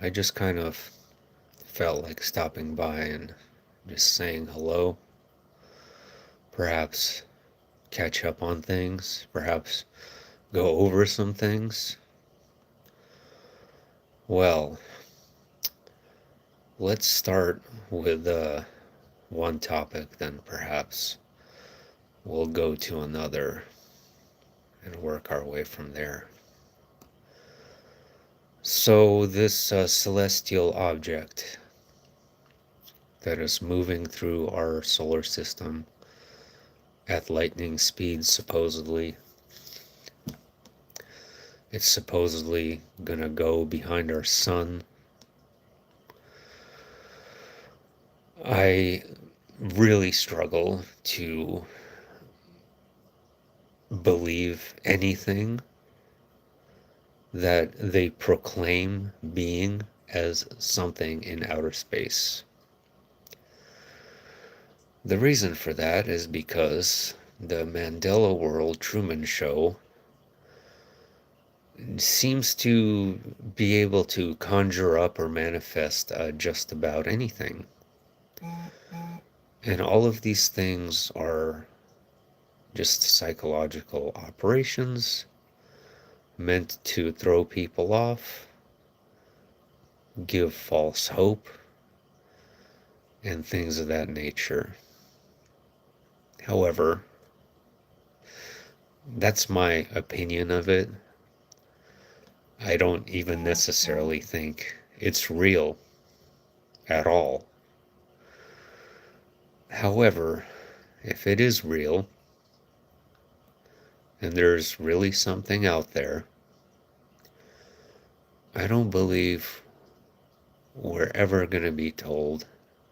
I just kind of felt like stopping by and just saying hello, perhaps catch up on things, perhaps go over some things. Well, let's start with one topic, then perhaps we'll go to another and work our way from there. So, this celestial object that is moving through our solar system at lightning speed, supposedly, it's supposedly gonna go behind our sun. I really struggle to believe anything that they proclaim being as something in outer space. The reason for that is because the Mandela World Truman Show seems to be able to conjure up or manifest just about anything. And all of these things are just psychological operations meant to throw people off, give false hope, and things of that nature. However, that's my opinion of it. I don't even necessarily think it's real at all. However, if it is real, and there's really something out there, I don't believe we're ever going to be told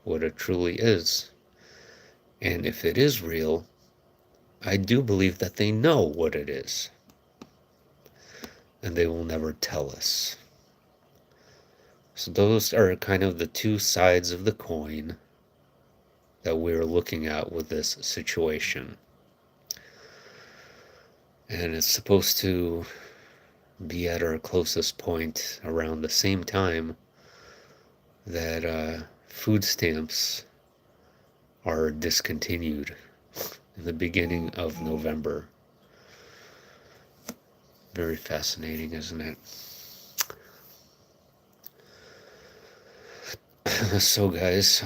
what it truly is. And if it is real, I do believe that they know what it is. And they will never tell us. So those are kind of the two sides of the coin that we're looking at with this situation. And it's supposed to be at our closest point around the same time that food stamps are discontinued in the beginning of November. Very fascinating, isn't it? So guys,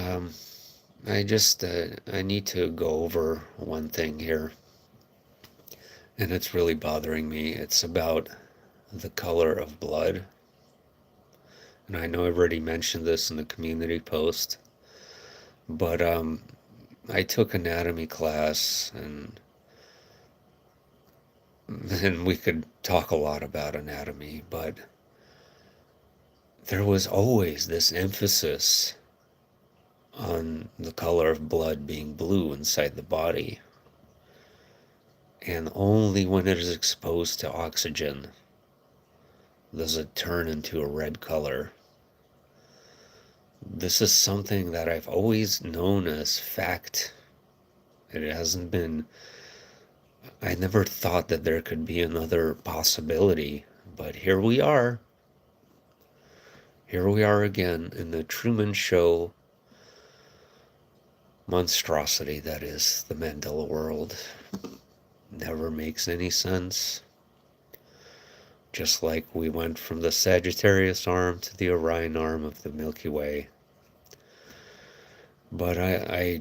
I need to go over one thing here, and it's really bothering me. It's about the color of blood. And I know I've already mentioned this in the community post, but I took anatomy class, and we could talk a lot about anatomy, but there was always this emphasis on the color of blood being blue inside the body. And only when it is exposed to oxygen does it turn into a red color. This is something that I've always known as fact. It hasn't been, I never thought that there could be another possibility, but here we are. Here we are again in the Truman Show monstrosity that is the Mandela world. Never makes any sense. Just like we went from the Sagittarius arm to the Orion arm of the Milky Way. But I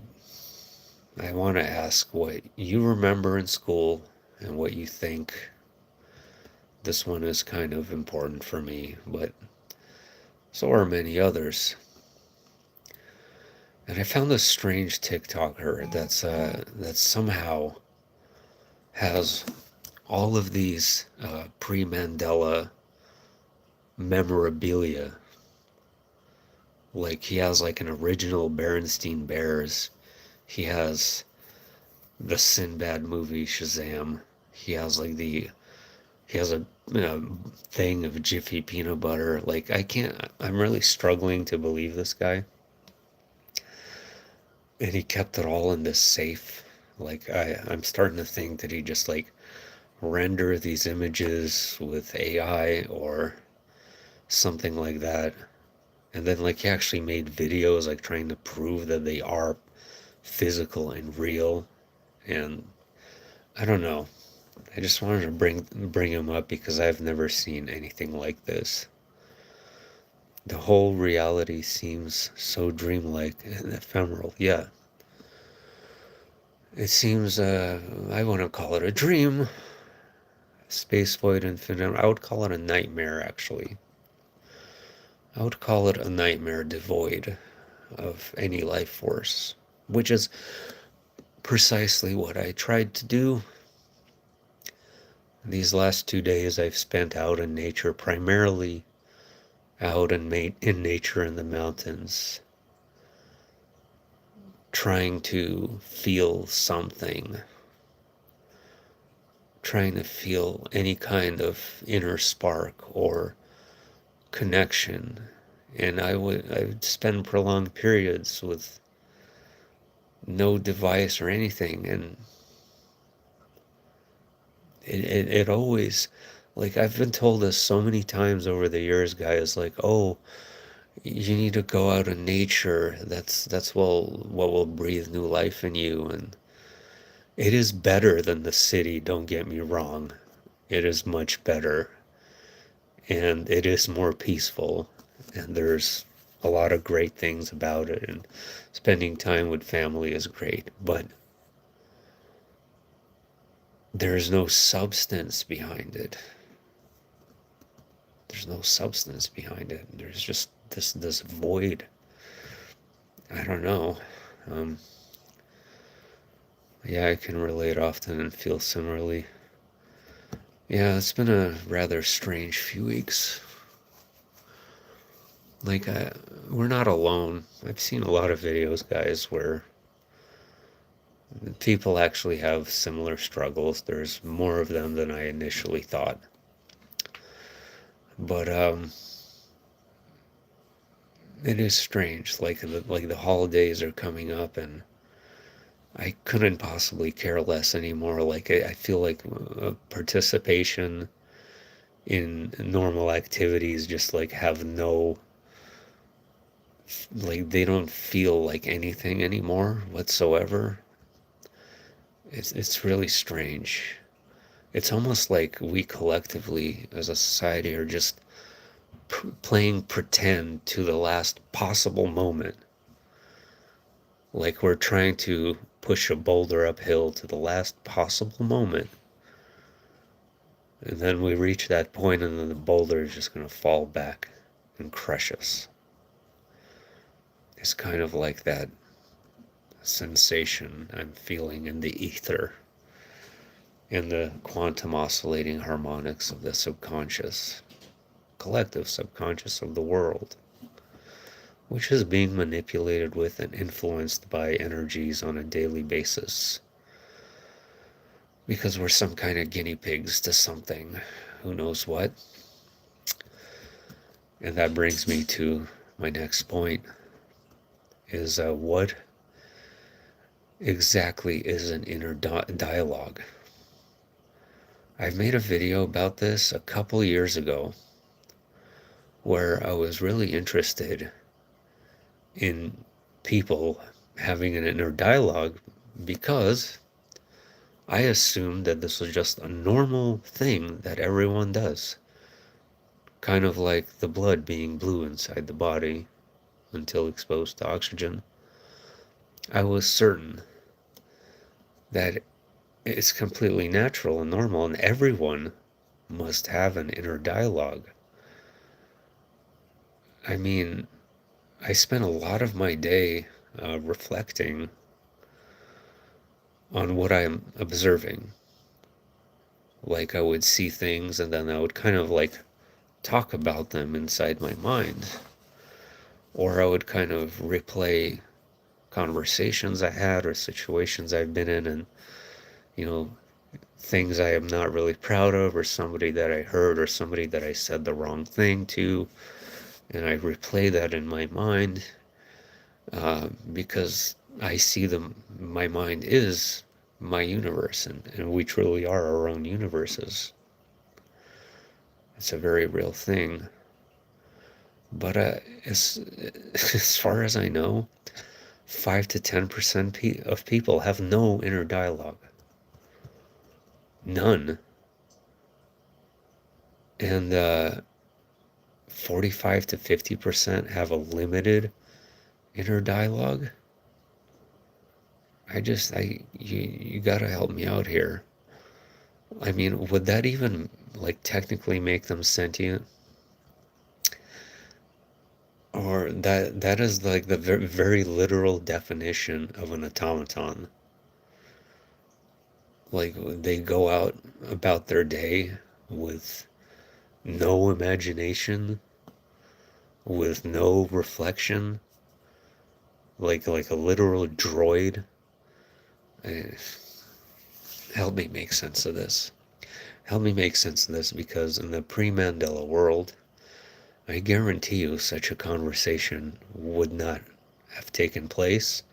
want to ask what you remember in school and what you think. This one is kind of important for me, but so are many others. And I found this strange TikToker that somehow has all of these pre-Mandela memorabilia. Like he has like an original Berenstain Bears. He has the Sinbad movie Shazam. He has like he has a thing of Jiffy peanut butter. Like I'm really struggling to believe this guy. And he kept it all in this safe. Like I'm starting to think that he just like render these images with AI or something like that. And then like he actually made videos like trying to prove that they are physical and real. And I don't know. I just wanted to bring him up because I've never seen anything like this. The whole reality seems so dreamlike and ephemeral. Yeah, it seems, I wouldn't call it a dream. Space void infinite. I would call it a nightmare, actually. I would call it a nightmare devoid of any life force, which is precisely what I tried to do. These last 2 days I've spent out in nature, primarily out in nature in the mountains, trying to feel something, trying to feel any kind of inner spark or connection. And I would spend prolonged periods with no device or anything, and it always, like, I've been told this so many times over the years, guys, like, oh, you need to go out in nature. That's what will breathe new life in you. And it is better than the city, don't get me wrong. It is much better, and it is more peaceful, and there's a lot of great things about it, and spending time with family is great, but there's no substance behind it. There's no substance behind it. There's just this void. I don't know. Um, yeah, I can relate often and feel similarly. Yeah, it's been a rather strange few weeks. Like, we're not alone. I've seen a lot of videos, guys, where people actually have similar struggles. There's more of them than I initially thought. But it is strange. Like the holidays are coming up, and I couldn't possibly care less anymore. Like I feel like participation in normal activities just like have no, like they don't feel like anything anymore whatsoever. It's really strange. It's almost like we collectively as a society are just playing pretend to the last possible moment. Like we're trying to push a boulder uphill to the last possible moment. And then we reach that point, and then the boulder is just going to fall back and crush us. It's kind of like that sensation I'm feeling in the ether, in the quantum oscillating harmonics of the subconscious, collective subconscious of the world, which is being manipulated with and influenced by energies on a daily basis. Because we're some kind of guinea pigs to something, who knows what. And that brings me to my next point, is what exactly is an inner dialogue? I've made a video about this a couple years ago where I was really interested in people having an inner dialogue because I assumed that this was just a normal thing that everyone does. Kind of like the blood being blue inside the body until exposed to oxygen. I was certain that it's completely natural and normal, and everyone must have an inner dialogue. I mean, I spent a lot of my day reflecting on what I'm observing. Like I would see things and then I would kind of like talk about them inside my mind. Or I would kind of replay conversations I had or situations I've been in, and, you know, things I am not really proud of, or somebody that I heard, or somebody that I said the wrong thing to, and I replay that in my mind because I see them. My mind is my universe, and we truly are our own universes. It's a very real thing. But as far as I know, 5 to 10% of people have no inner dialogue. None. And 45 to 50% have a limited inner dialogue. You gotta help me out here. I mean, would that even like technically make them sentient? Or that is like the very, very literal definition of an automaton. Like they go out about their day with no imagination, with no reflection, like a literal droid. Eh, Help me make sense of this. Help me make sense of this because in the pre-Mandela world, I guarantee you such a conversation would not have taken place,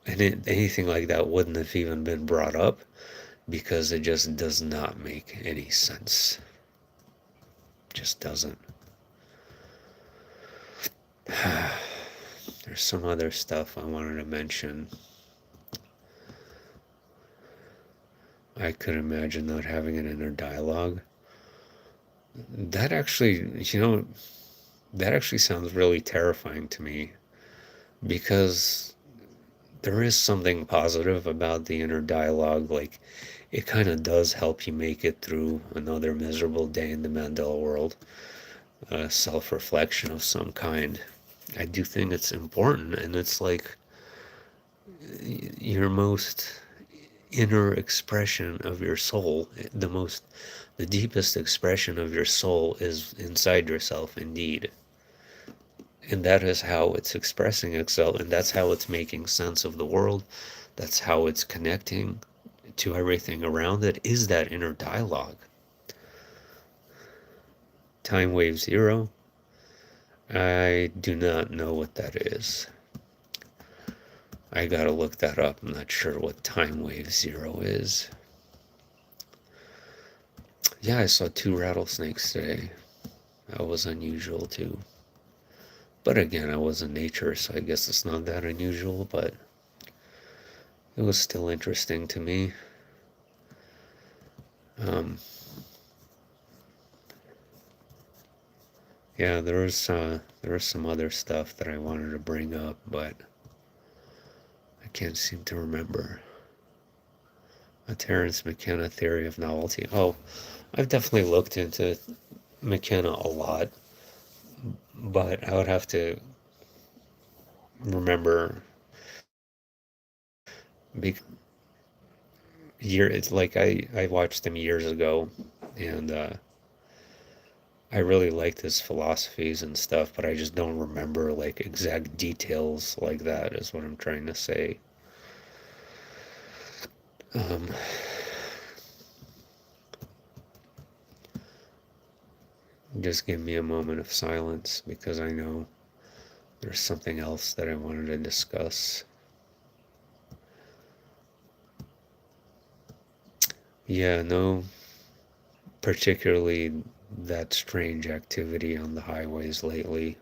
and anything like that wouldn't have even been brought up because it just does not make any sense. Just doesn't. There's some other stuff I wanted to mention. I could imagine not having an inner dialogue. That actually, that actually sounds really terrifying to me because there is something positive about the inner dialogue. Like, it kind of does help you make it through another miserable day in the Mandela world. Self reflection of some kind. I do think it's important, and it's like your most inner expression of your soul. The deepest expression of your soul is inside yourself, indeed. And that is how it's expressing itself, and that's how it's making sense of the world. That's how it's connecting to everything around it, is that inner dialogue. Time wave zero, I do not know what that is. I gotta look that up. I'm not sure what time wave zero is. Yeah, I saw 2 rattlesnakes today. That was unusual too. But again, I was in nature, so I guess it's not that unusual, but it was still interesting to me. Um, yeah, there was some other stuff that I wanted to bring up, but I can't seem to remember. A Terence McKenna theory of novelty. Oh, I've definitely looked into McKenna a lot, but I would have to remember because it's like I watched him years ago, and I really liked his philosophies and stuff, but I just don't remember like exact details like that, is what I'm trying to say. Um, just give me a moment of silence because I know there's something else that I wanted to discuss. Yeah, no particularly that strange activity on the highways lately,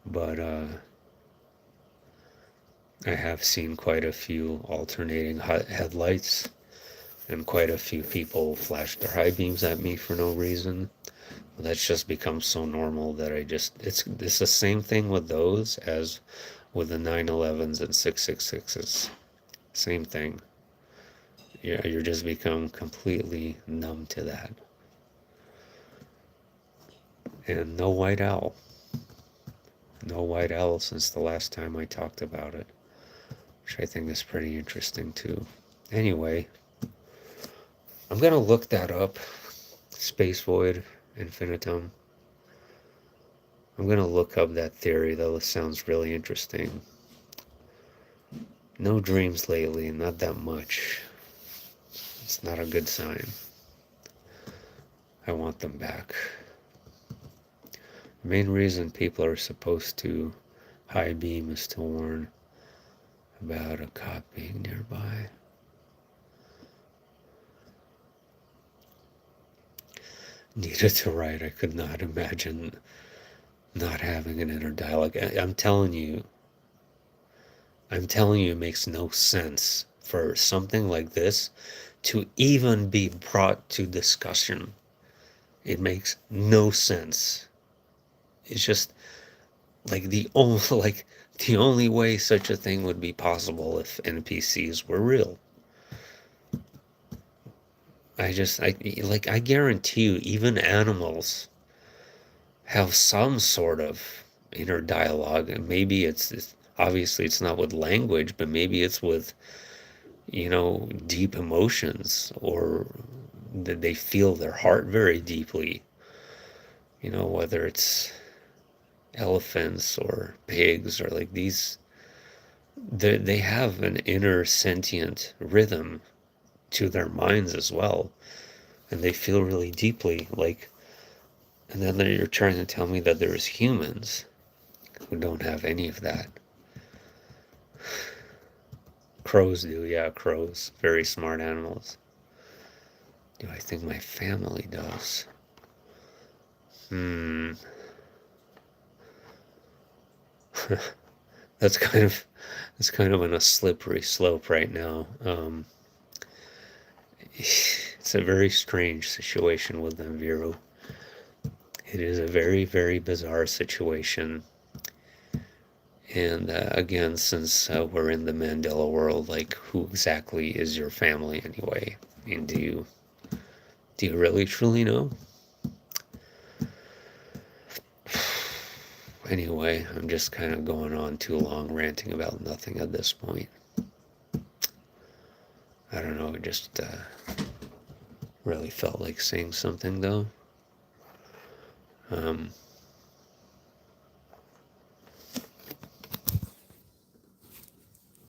but I have seen quite a few alternating headlights and quite a few people flash their high beams at me for no reason. That's just become so normal that it's the same thing with those as with the 911s and 666s. Same thing. Yeah, you're just become completely numb to that. And no white owl. No white owl since the last time I talked about it, which I think is pretty interesting too. Anyway, I'm gonna look that up. Space void infinitum. I'm gonna look up that theory though. It sounds really interesting. No dreams lately, not that much. It's not a good sign. I want them back. The main reason people are supposed to high beam is to warn about a cop being nearby. Needed to write. I could not imagine not having an inner dialogue. I'm telling you, it makes no sense for something like this to even be brought to discussion. It makes no sense. It's just like the only way such a thing would be possible if NPCs were real. I guarantee you, even animals have some sort of inner dialogue, and maybe it's obviously it's not with language, but maybe it's with, deep emotions, or that they feel their heart very deeply. Whether it's elephants or pigs, or like these, they have an inner sentient rhythm to their minds as well, and they feel really deeply. And then you're trying to tell me that there's humans who don't have any of that. Crows do, yeah, crows. Very smart animals. Do I think my family does? Hmm. that's kind of that's kind of on a slippery slope right now. It's a very strange situation with them, Viru. It is a very, very bizarre situation. And again, since we're in the Mandela world, like, who exactly is your family anyway? I mean, do you really truly know? Anyway, I'm just kind of going on too long, ranting about nothing at this point. I don't know, it just really felt like saying something though.